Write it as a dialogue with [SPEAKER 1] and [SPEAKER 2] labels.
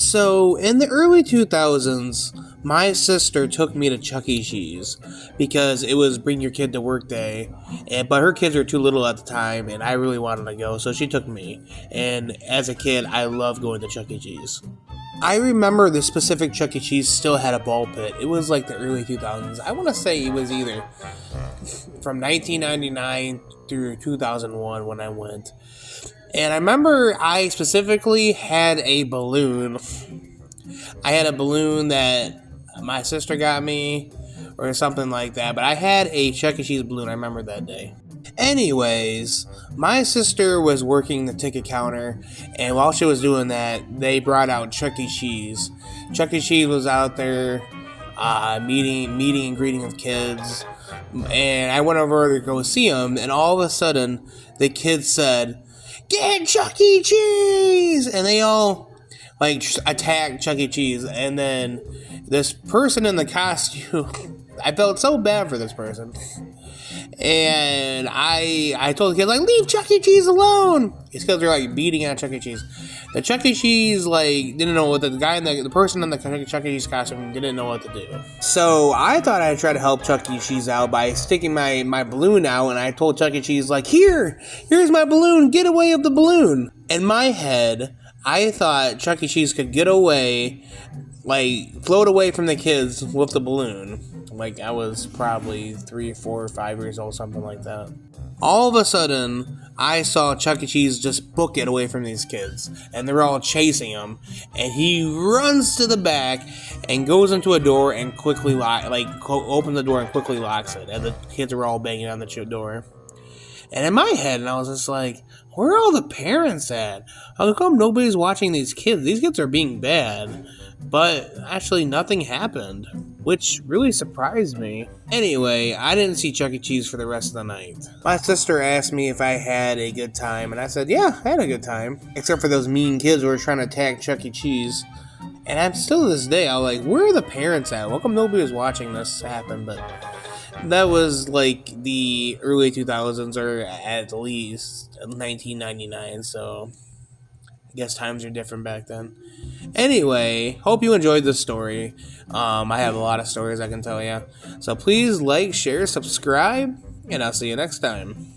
[SPEAKER 1] So, in the early 2000s, my sister took me to Chuck E. Cheese because it was bring your kid to work day, but her kids were too little at the time, and I really wanted to go, so she took me. And as a kid, I loved going to Chuck E. Cheese. I remember the specific Chuck E. Cheese still had a ball pit. It was like the early 2000s. I want to say it was either from 1999 through 2001 when I went. And I remember I specifically had a balloon. I had a balloon that my sister got me or something like that. But I had a Chuck E. Cheese balloon. I remember that day. Anyways, my sister was working the ticket counter, and while she was doing that, they brought out Chuck E. Cheese. Chuck E. Cheese was out there meeting and greeting with kids, and I went over to go see him, and all of a sudden, the kids said, "Get Chuck E. Cheese!" And they all attacked Chuck E. Cheese, and then this person in the costume, I felt so bad for this person. And I told the kids, leave Chuck E. Cheese alone. These kids are beating on Chuck E. Cheese. The Chuck E. Cheese didn't know what the guy in the person in the Chuck E. Cheese costume didn't know what to do. So I thought I'd try to help Chuck E. Cheese out by sticking my balloon out, and I told Chuck E. Cheese here's my balloon. Get away of the balloon. In my head, I thought Chuck E. Cheese could get away, float away from the kids with the balloon. I was probably 3, 4, 5 years old, something like that. All of a sudden, I saw Chuck E. Cheese just book it away from these kids, and they're all chasing him. And he runs to the back and goes into a door and quickly opens the door and quickly locks it. And the kids are all banging on the door. And in my head, I was just like, where are all the parents at? How come nobody's watching these kids? These kids are being bad. But actually, nothing happened, which really surprised me. Anyway, I didn't see Chuck E. Cheese for the rest of the night. My sister asked me if I had a good time, and I said, yeah, I had a good time. Except for those mean kids who were trying to attack Chuck E. Cheese. And I'm still to this day, I'm like, where are the parents at? How come nobody was watching this happen? But that was the early 2000s, or at least 1999, so I guess times are different back then. Anyway, hope you enjoyed this story. I have a lot of stories I can tell you. So please share, subscribe, and I'll see you next time.